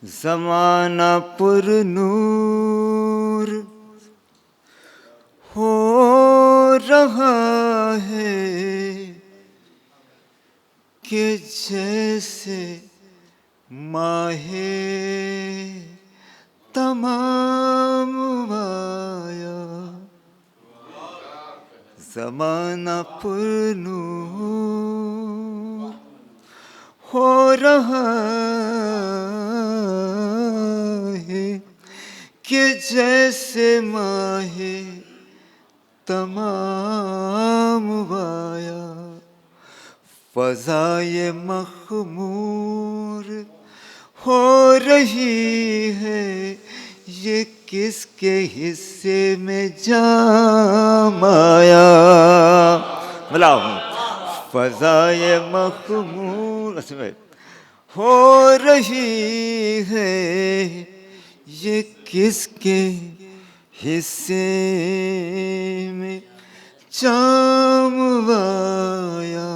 زمانہ پر نور ہو رہا ہے کہ جیسے ماہ تمام آیا. زمانہ پر نور ہو رہا ہے کہ جیسے ماہ تمام آیا. فضائے مخمور ہو رہی ہے یہ کس کے حصے میں جام آیا. ملاؤ فضائے مخمور ہو رہی ہے یہ کس کے حصے میں جام آیا.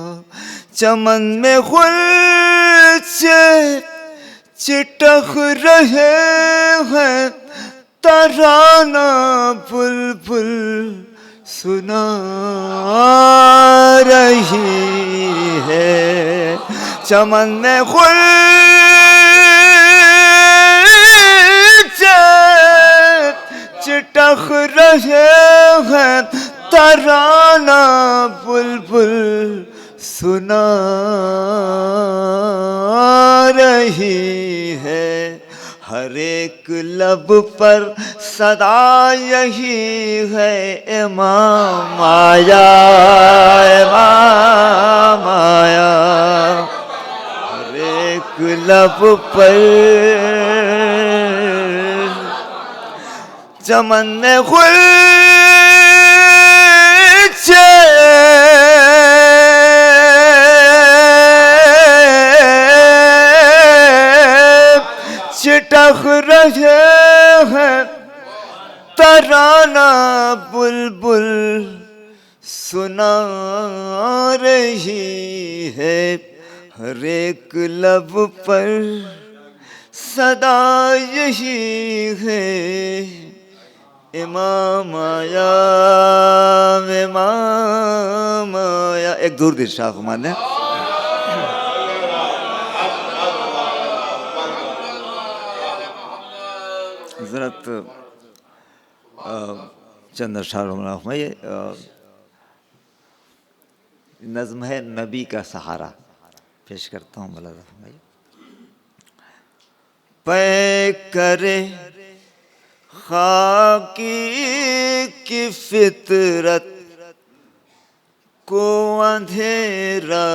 چمن میں غلچے چٹخ رہے ہیں ترانہ بلبل سنا رہی ہے. چمن میں غلچے چٹخ رہے ہیں ترانہ بلبل سنا رہی ہے. ہر ایک لب پر صدا یہی ہے امام آیا امام آیا. ہر ایک لب پر چمن میں غلچے چٹخ رہے ہیں ترانہ بلبل سنا رہی ہے. ہر ایک لب پر صدا یہی ہے امام آیا امام آیا. ایک دور دیر شاہ عمان نے حضرت چند اشعار میں یہ نظم ہے نبی کا سہارا پیش کرتا ہوں. ملاحظہ فرمائیے. پے کرے خاکی کی فطرت کو اندھیرا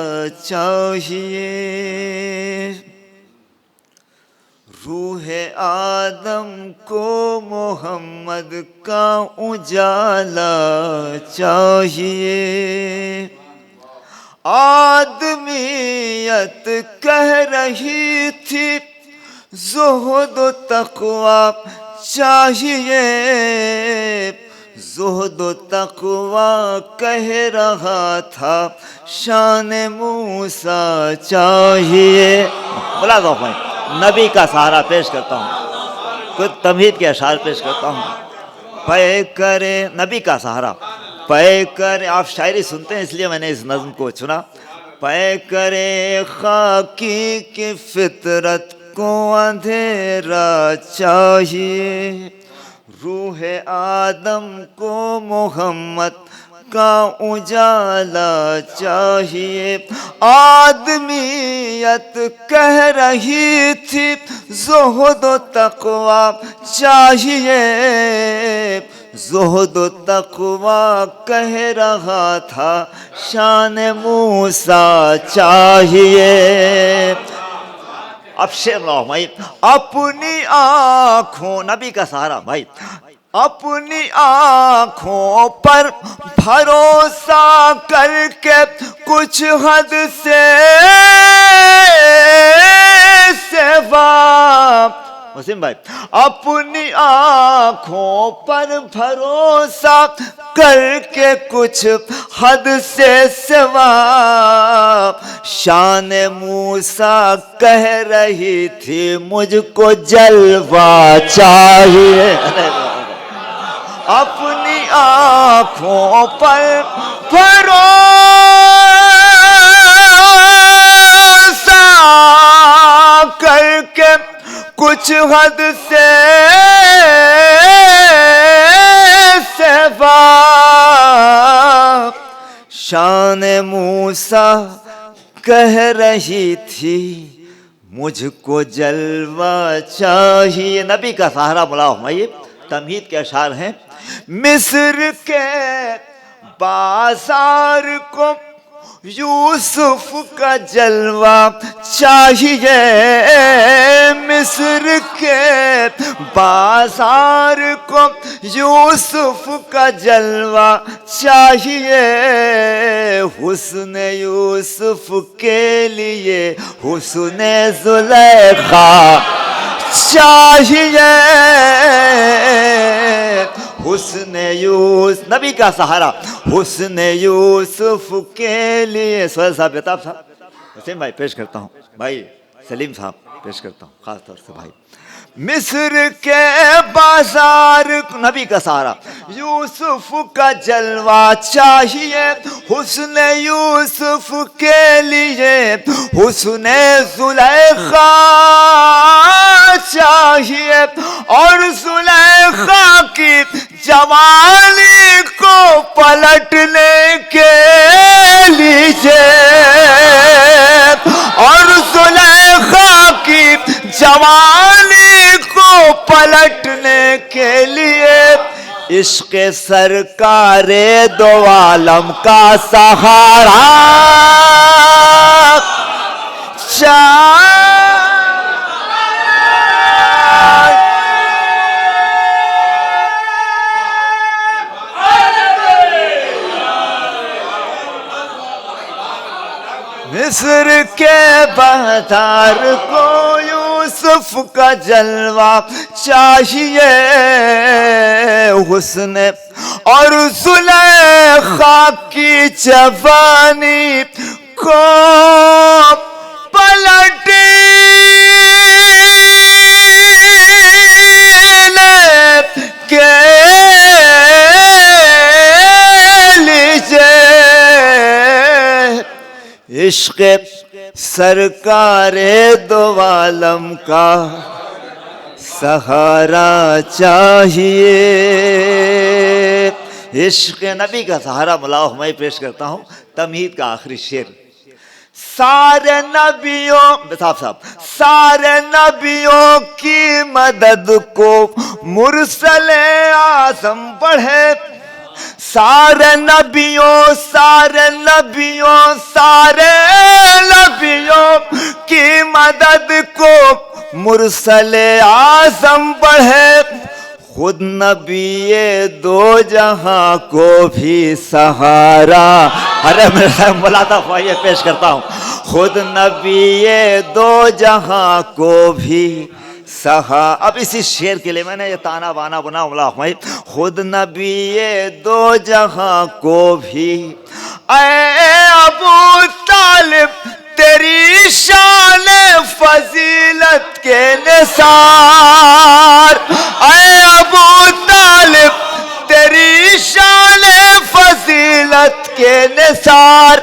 چاہیے روح آدم کو محمد کا اجالا چاہیے. آدمیت کہہ رہی تھی زہد و تقوی چاہیے زہد و تقوی کہہ رہا تھا شان موسیٰ چاہیے. بلا دو میں نبی کا سہارا پیش کرتا ہوں. کچھ تمہید کے اشعار پیش کرتا ہوں. پے کرے نبی کا سہارا پے کرے. آپ شاعری سنتے ہیں اس لیے میں نے اس نظم کو چنا. پے کرے خاکی کی فطرت کو اندھیرا چاہیے روح آدم کو محمد کا اجالا چاہیے. آدمیت کہہ رہی تھی زہد و تقوی چاہیے زہد و تقوی کہہ رہا تھا شان موسیٰ چاہیے. اب شعر لاؤ بھائی. اپنی آنکھوں نبی کا سہارا بھائی. اپنی آنکھوں پر بھروسہ کر کے کچھ حد سے سوا مسلم بھائی اپنی آنکھوں پر بھروسہ کر کے کچھ حد سے سوا شان موسیٰ کہہ رہی تھی مجھ کو جلوہ چاہیے اپنی آنکھوں پر بھروسہ کر کے کچھ حد سے سوا شان موسیٰ کہہ رہی تھی مجھ کو جلوہ چاہیے. نبی کا سہارا ملا فرمائیے. تمہید کے اشعار ہیں مصر کے بازار کو یوسف کا جلوہ چاہیے مصر کے بازار کو یوسف کا جلوہ چاہیے حسن یوسف کے لیے حسن زلیخا چاہیے حسن یوسف. نبی کا سہارا حسن یوسف کے لیے. سہیل صاحب بیتاب صاحب حسین بھائی پیش کرتا ہوں. بھائی سلیم صاحب پیش کرتا ہوں خاص طور سے. بھائی مصر کے بازار نبی کا سہارا یوسف کا جلوہ چاہیے حسن یوسف کے لیے حسن زلیخا چاہیے اور زلیخا کی جوانی کو پلٹنے کے لیے اور زلیخا کی جوانی کو پلٹنے کے لیے عشق سرکار دو عالم کا سہارا مصر کے بازار کو یوسف کا جلوہ چاہیے حسن اور زلیخا کی جوانی کو پلٹنے کے لیے عشق سرکار دو عالم کا سہارا چاہیے. عشق نبی کا سہارا ملا میں پیش کرتا ہوں. تمہید کا آخری شعر. سارے نبیوں صاحب سارے نبیوں کی مدد کو مرسل اعظم بڑھے سارے نبیوں کی مدد کو مرسل اعظم بڑھے خود نبی دو جہاں کو بھی سہارا. ارے میرا ملاتا فائیے پیش کرتا ہوں. خود نبی دو جہاں کو بھی اب اسی شعر کے لیے میں نے یہ تانا بانا بنا ملا خود نبی دو جہاں کو بھی اے ابو طالب تیری شان فضیلت کے نثار اے ابو طالب تیری شان فضیلت کے نثار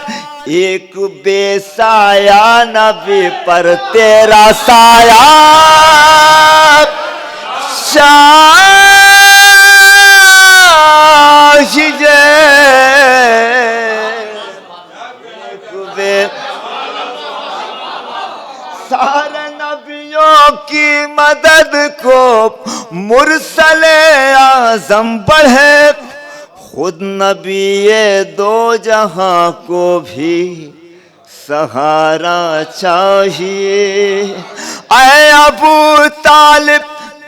ایک بے سایہ نبی پر تیرا سایہ چاہیے سارے نبیوں کی مدد کو مرسل اعظم بڑھے خود نبی دو جہاں کو بھی سہارا چاہیے اے ابو طالب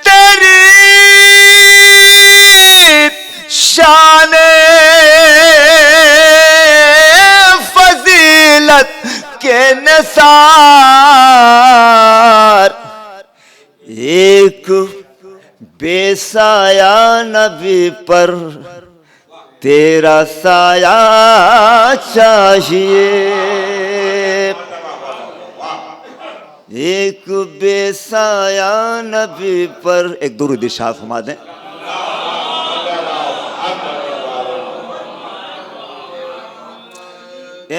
تیری شان فضیلت کے نثار ایک بے سایہ نبی پر تیرا سایہ چاہیے، ایک بے سایہ نبی پر ایک درود ارشاد فرما دیں۔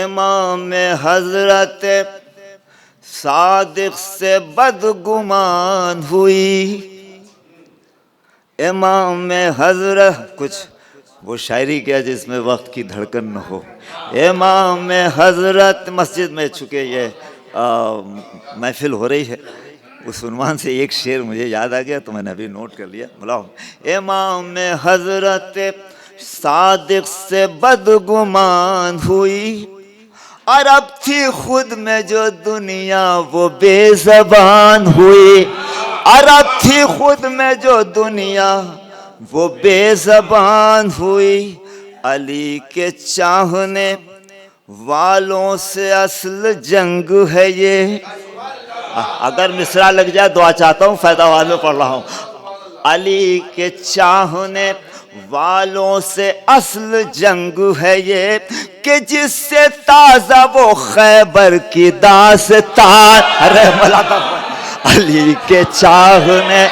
امام حضرت صادق سے بدگمان ہوئی، امام حضرت کچھ وہ شاعری کیا جس میں وقت کی دھڑکن نہ ہو۔ امام حضرت مسجد میں چکے یہ محفل ہو رہی ہے، اس عنوان سے ایک شعر مجھے یاد آ گیا تو میں نے ابھی نوٹ کر لیا، بلاؤ۔ امام حضرت صادق سے بدگمان ہوئی، عرب تھی خود میں جو دنیا وہ بے زبان ہوئی، عرب تھی خود میں جو دنیا وہ بے زبان ہوئی، علی کے چاہنے والوں سے اصل جنگ ہے یہ۔ اگر مصرع لگ جائے دعا چاہتا ہوں، فیض آباد میں پڑھ رہا ہوں۔ علی کے چاہنے والوں سے اصل جنگ ہے یہ، کہ جس سے تازہ وہ خیبر کی داستان۔ ارے علی کے چاہنے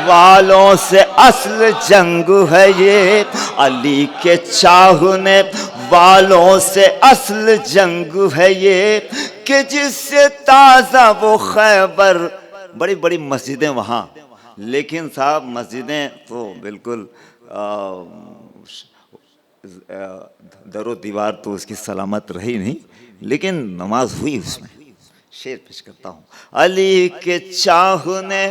والوں سے اصل جنگ ہے یہ، علی کے چاہنے والوں سے اصل جنگ ہے یہ، کہ جس سے تازہ وہ خیبر۔ بڑی بڑی مسجدیں وہاں، لیکن صاحب مسجدیں تو بالکل در و دیوار تو اس کی سلامت رہی نہیں، لیکن نماز ہوئی اس میں۔ شعر پیش کرتا ہوں۔ علی کے چاہنے،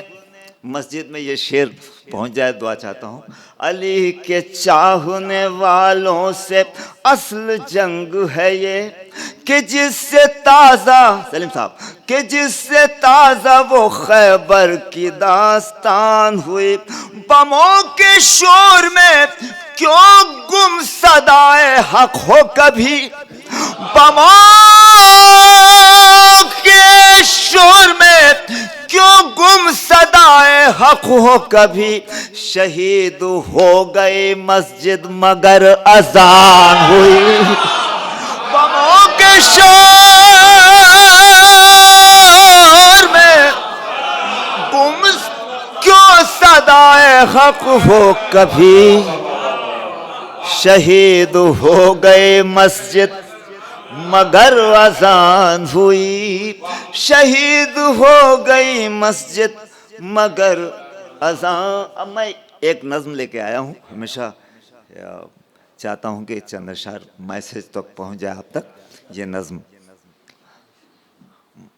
مسجد میں یہ شعر پہنچ جائے دعا چاہتا ہوں۔ علی کے چاہنے والوں سے اصل جنگ ہے یہ، کہ جس سے تازہ، سلیم صاحب، کہ جس سے تازہ وہ خیبر کی داستان ہوئی۔ بموں کے شور میں کیوں گم صدائے حق ہو کبھی، بموں کے شور میں کیوں گم صدائے حق ہو کبھی، شہید ہو گئی مسجد مگر اذان ہوئی۔ بموں کے شور میں گم کیوں صدائے حق ہو کبھی، شہید ہو گئے مسجد مگر اذان ہوئی، شہید ہو گئی مسجد مگر اذان۔ اب میں ایک نظم لے کے آیا ہوں، ہمیشہ چاہتا ہوں کہ چند اشعار میسج تک پہنچ جائے آپ تک۔ یہ نظم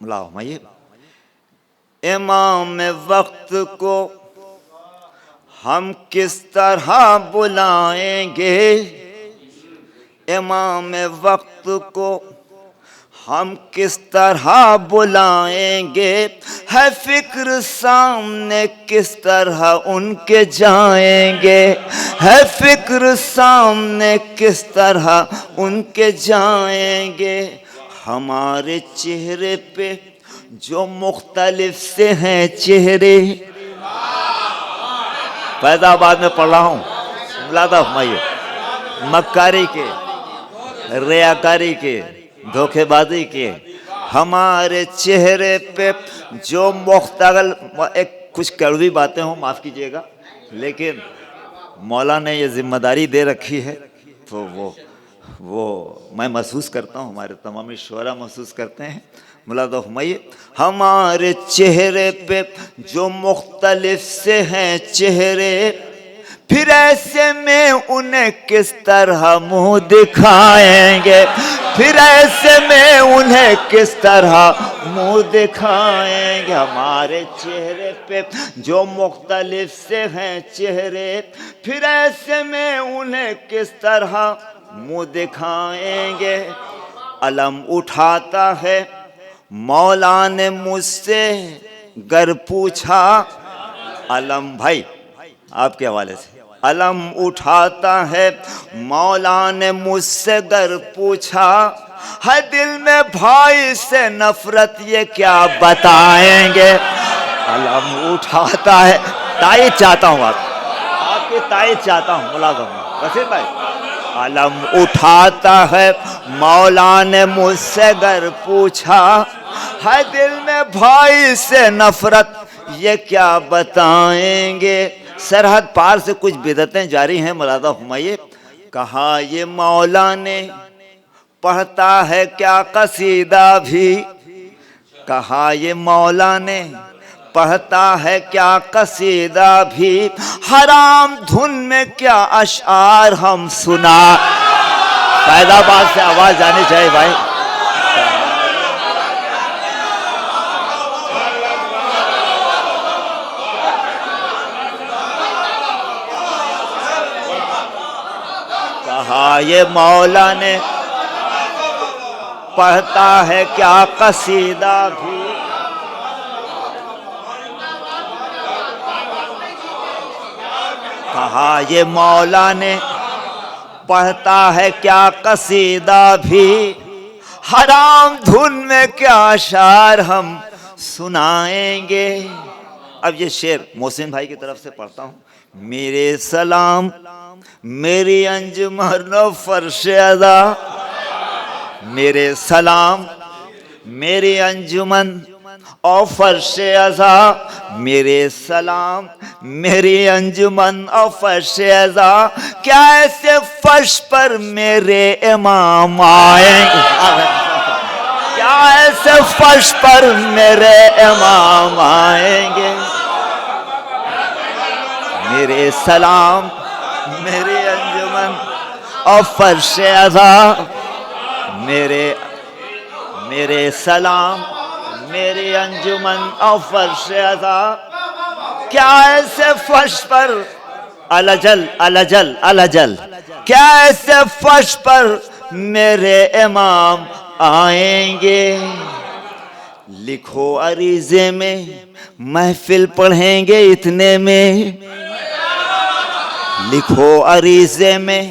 لاؤ میں، امام وقت کو ہم کس طرح بلائیں گے، امام وقت کو ہم کس طرح بلائیں گے، ہے فکر سامنے کس طرح ان کے جائیں گے، ہے فکر سامنے کس طرح ان کے جائیں گے۔ ہمارے چہرے پہ جو مختلف سے ہیں چہرے، فیض آباد میں پڑھ رہا ہوں، ملادہ فرمائیے، مکاری کے، ریاکاری کے، دھوکے بازی کے، ہمارے چہرے پہ جو مختلف، ایک کچھ کڑوی باتیں ہوں معاف کیجئے گا، لیکن مولا نے یہ ذمہ داری دے رکھی ہے تو وہ میں محسوس کرتا ہوں، ہمارے تمامی شعراء محسوس کرتے ہیں۔ ملادہ فرمائیے، ہمارے چہرے پہ جو مختلف سے ہیں چہرے، پھر ایسے میں انہیں کس طرح منہ دکھائیں گے، پھر ایسے میں انہیں کس طرح منہ دکھائیں گے۔ ہمارے چہرے پہ جو مختلف سے ہیں چہرے، پھر ایسے میں انہیں کس طرح منہ دکھائیں گے۔ علم اٹھاتا ہے مولا نے مجھ سے گر پوچھا، علم بھائی آپ کے حوالے سے، علم اٹھاتا ہے مولا نے مجھ سے گر پوچھا، ہے دل میں بھائی سے نفرت یہ کیا بتائیں گے۔ علم اٹھاتا ہے، تائید چاہتا ہوں آپ، کی تائید چاہتا ہوں ملازم وسیم بھائی. علم اٹھاتا ہے مولا نے مجھ سے گر پوچھا ہے دل میں بھائی سے نفرت یہ کیا بتائیں گے. سرحد پار سے کچھ بدعتیں جاری ہیں ملازم فرمائیے. کہا یہ مولا نے پڑھتا ہے کیا قصیدہ بھی. کہا یہ مولا نے پڑھتا ہے کیا قصیدہ بھی حرام دھن میں کیا اشعار ہم سنا. فیض آباد سے آواز جانی چاہیے بھائی. کہا یہ مولا نے پڑھتا ہے کیا قصیدہ بھی. کہا یہ مولا نے پڑھتا ہے کیا قصیدہ بھی حرام دھن میں کیا اشعار ہم سنائیں گے. اب یہ شعر محسن بھائی کی طرف سے پڑھتا ہوں. میرے سلام میری انجمن و فرش ادا. میرے سلام میری انجمن اور فرش ازا. میرے سلام میری انجمن اور فرش ازا کیا ایسے فرش پر میرے امام آئیں گے. کیا ایسے فرش پر میرے امام آئیں گے. میرے سلام میری انجمن اور فرش ازا. میرے سلام میری انجمن اور فرش ازا کیا ایسے فرش پر الجل الجل الجل کیا ایسے فرش پر میرے امام آئیں گے. لکھو عریضے میں محفل پڑھیں گے اتنے میں. لکھو عریضے میں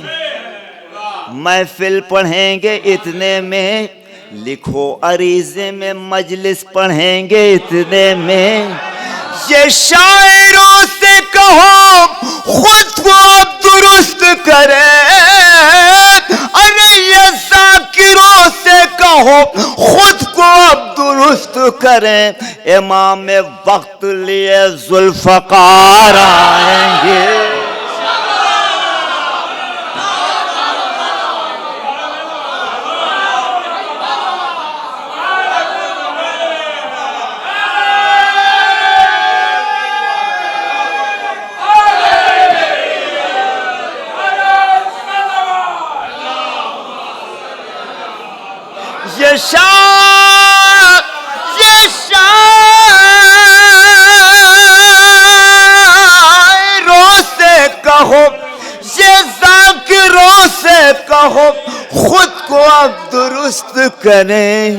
محفل پڑھیں گے اتنے میں. لکھو عریضے میں مجلس پڑھیں گے اتنے میں. یہ شاعروں سے کہو خود کو اب درست کرے. ارے یہ ذاکروں سے کہو خود کو اب درست کریں. امام وقت لیے ذوالفقار آئیں گے. یہ شاعروں سے کہو یہ ذاکروں سے کہو خود کو اب درست کریں.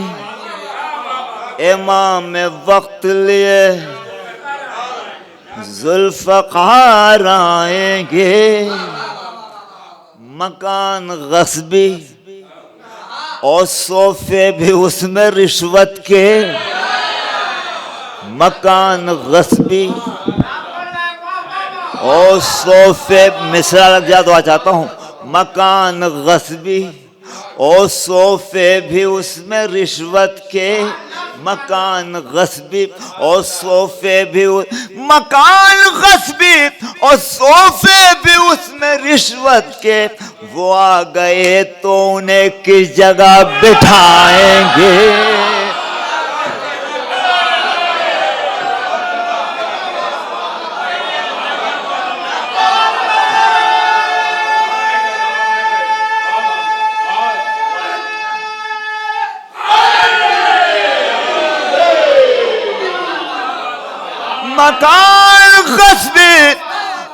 امام وقت لیے ذوالفقار آئیں گے. مکان غصبی اور صوفے بھی اس میں رشوت کے. مکان غصبی اور صوفے مصرع لگ جا دعا چاہتا ہوں. مکان غصبی اور صوفے بھی اس میں رشوت کے. مکان غصبی اور صوفے بھی مکان غصبی اور صوفے بھی اس میں رشوت کے. وہ آ گئے تو انہیں کس جگہ بٹھائیں گے. مکان غصبی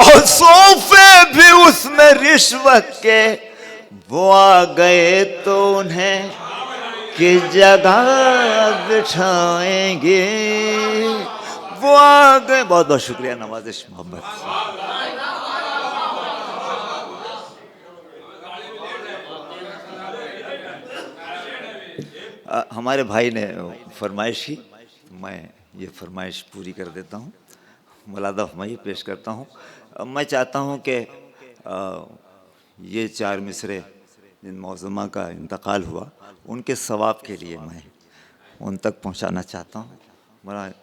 اور صوفے بھی اس میں رشوت کے. وہ آ گئے تو انہیں کس جگہ بٹھائیں گے. وہ آ گئے. بہت بہت شکریہ نوازش محمد. ہمارے بھائی نے فرمائش کی, میں یہ فرمائش پوری کر دیتا ہوں. ملادہ فرمائیے پیش کرتا ہوں. میں چاہتا ہوں کہ یہ 4 مصرے جن معظمہ کا انتقال ہوا ان کے ثواب کے لیے میں ان تک پہنچانا چاہتا ہوں.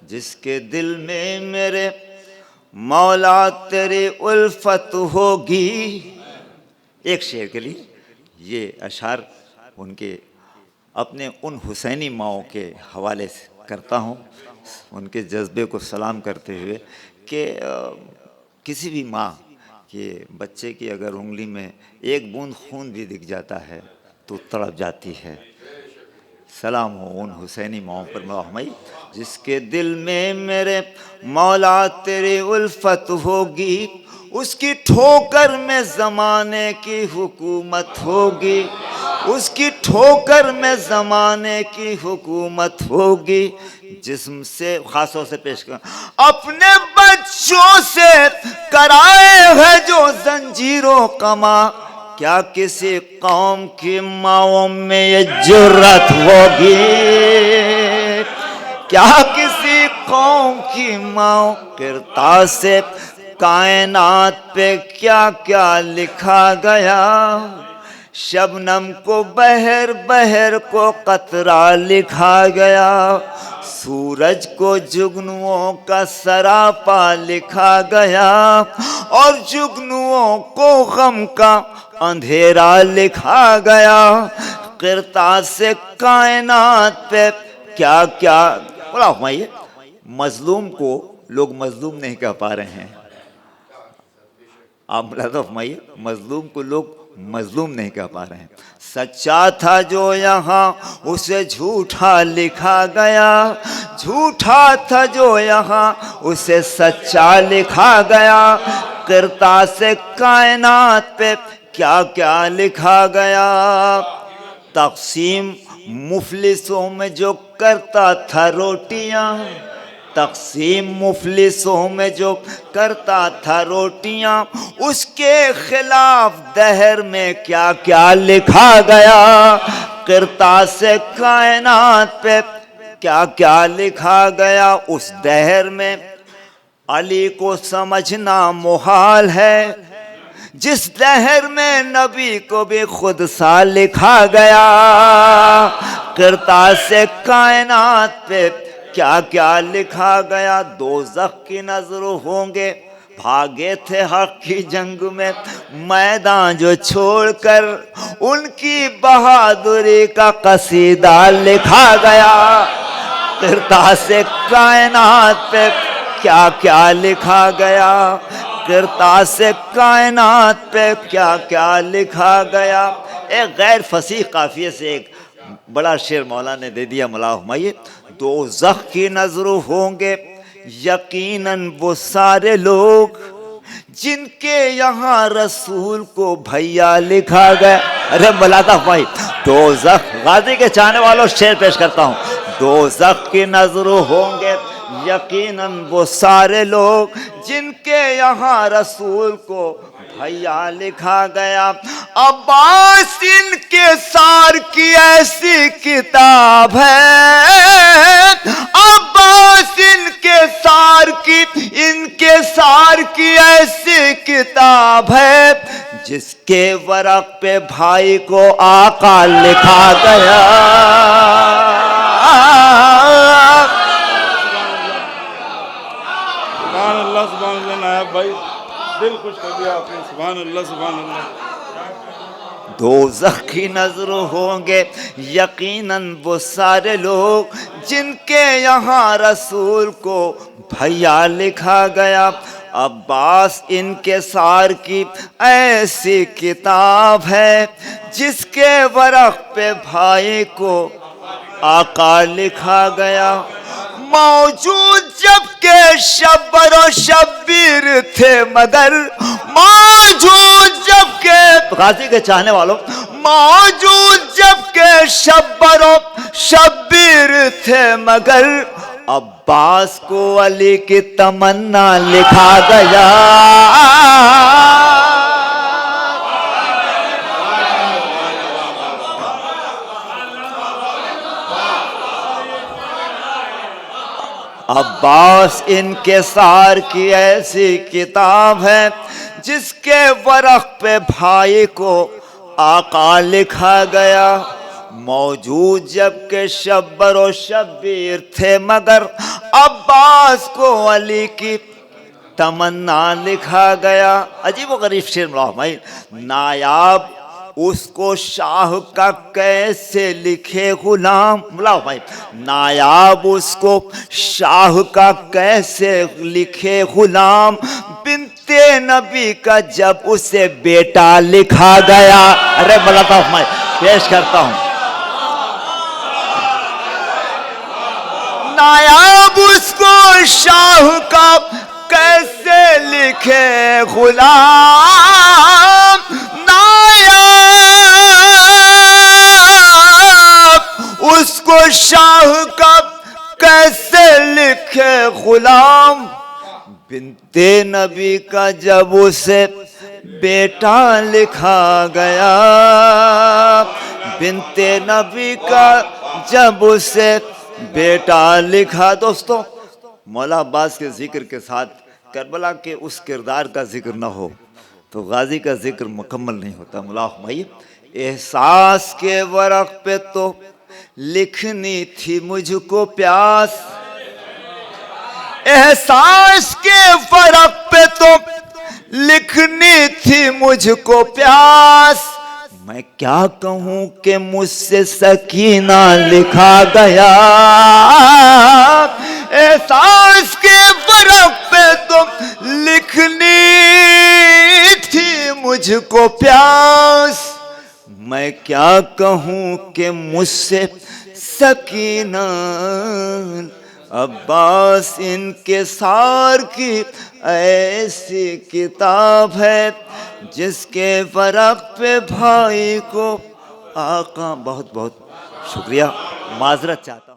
جس کے دل میں میرے مولا تیری الفت ہوگی. ایک شعر کے لیے یہ اشعار ان کے اپنے ان حسینی ماؤں کے حوالے سے کرتا ہوں، ان کے جذبے کو سلام کرتے ہوئے کہ کسی بھی ماں کے بچے کی اگر انگلی میں ایک بوند خون بھی دکھ جاتا ہے تو تڑپ جاتی ہے. سلام ہو ان حسینی ماؤں پر محمد. جس کے دل میں میرے مولا تیری الفت ہوگی، اس کی ٹھوکر میں زمانے کی حکومت ہوگی، اس کی ٹھوکر میں زمانے کی حکومت ہوگی. جسم سے خاص طور سے پیش کر اپنے بچوں سے کرائے ہے جو زنجیروں کما، کیا کسی قوم کی ماؤں میں یہ جرت ہوگی؟ کیا کسی قوم کی ماؤں کرتاز سے کائنات پہ کیا کیا لکھا گیا؟ شبنم کو بہر بہر کو قطرہ لکھا گیا، سورج کو جگنوؤں کا سراپا لکھا گیا، اور جگنوؤں کو غم کا اندھیرا لکھا گیا. قرطاس سے کائنات پہ کیا کیا بولا فرمائیے. مظلوم کو لوگ مظلوم نہیں کہہ پا رہے ہیں. آپ ملاحظہ فرمائیے، مظلوم کو لوگ مظلوم نہیں کہہ پا رہے ہیں. سچا تھا جو یہاں اسے جھوٹا لکھا گیا، جھوٹا تھا جو یہاں اسے سچا لکھا گیا. قرطاس سے کائنات پہ کیا کیا لکھا گیا؟ تقسیم مفلسوں میں جو کرتا تھا روٹیاں، تقسیم مفلسوں میں جو کرتا تھا روٹیاں، اس کے خلاف دہر میں کیا کیا لکھا گیا؟ قرطاس سے کائنات پہ کیا کیا لکھا گیا؟ اس دہر میں علی کو سمجھنا محال ہے، جس دہر میں نبی کو بھی خود سا لکھا گیا. قرطاس سے کائنات پہ کیا کیا لکھا گیا؟ دوزخ کی نظر ہوں گے بھاگے تھے حق کی جنگ میں میدان جو چھوڑ کر، ان کی بہادری کا قصیدہ لکھا گیا. قرطاس سے کائنات پہ کیا کیا لکھا گیا؟ قرطاس سے کائنات پہ کیا کیا لکھا گیا؟ ایک غیر فصیح قافیے سے ایک بڑا شعر مولا نے دے دیا. ملا فرمائیے. دوزخ کی نظر ہوں گے یقیناً وہ سارے لوگ جن کے یہاں رسول کو بھیا لکھا گیا. ارے ملاتا بھائی، دوزخ غازی کے چاہنے والوں شعر پیش کرتا ہوں. دوزخ کی نظر ہوں گے یقیناً وہ سارے لوگ جن کے یہاں رسول کو بھیا لکھا گیا. عباس ان کے سار کی ایسی کتاب ہے، عباس ان کے سار کی ایسی کتاب ہے، جس کے ورق پہ بھائی کو آقا لکھا گیا. سبحان اللہ سبحان اللہ. نائب بھائی دل خوش کر دیا آپ نے. سبحان اللہ سبحان اللہ. دوزخ کی نظر ہوں گے یقیناً وہ سارے لوگ جن کے یہاں رسول کو بھیا لکھا گیا. عباس ان کے سار کی ایسی کتاب ہے، جس کے ورق پہ بھائی کو آقا لکھا گیا. موجود جب کہ شبر و شبیر تھے مگر، موجود جب کہ غازی کے چاہنے والوں، موجود جب کہ شبر و شبیر تھے مگر، عباس کو علی کی تمنا لکھا گیا. عباس انکسار کی ایسی کتاب ہے جس کے ورق پہ بھائی کو آقا لکھا گیا، موجود جب کہ شبر و شبیر تھے مگر عباس کو علی کی تمنا لکھا گیا۔ عجیب و غریب شعر ملاؤ بھائی، نایاب اس کو شاہ کا کیسے لکھے غلام، ملاؤ بھائی، نایاب اس کو شاہ کا کیسے لکھے غلام، بنت نبی کا جب اسے بیٹا لکھا گیا۔ ارے بلاتا ہوں میں پیش کرتا ہوں، نایاب اس کو شاہ کا کیسے لکھے غلام، نایاب اس کو شاہ کا کیسے لکھے غلام، بنت نبی کا جب اسے بیٹا لکھا گیا، بنت نبی کا جب اسے بیٹا لکھا۔ دوستو، مولا عباس کے ذکر کے ساتھ کربلا کے اس کردار کا ذکر نہ ہو تو غازی کا ذکر مکمل نہیں ہوتا۔ مولا بھائی، احساس کے ورق پہ تو لکھنی تھی مجھ کو پیاس، احساس کے ورق پہ تو لکھنی تھی مجھ کو پیاس، میں کیا کہوں کہ مجھ سے سکینہ لکھا گیا، احساس کے ورق پہ تو لکھنی تھی مجھ کو پیاس، میں کیا کہوں کہ مجھ سے سکینہ۔ عباس انکسار کی ایسی کتاب ہے جس کے ورق پہ بھائی کو آقا، بہت بہت شکریہ، معذرت چاہتا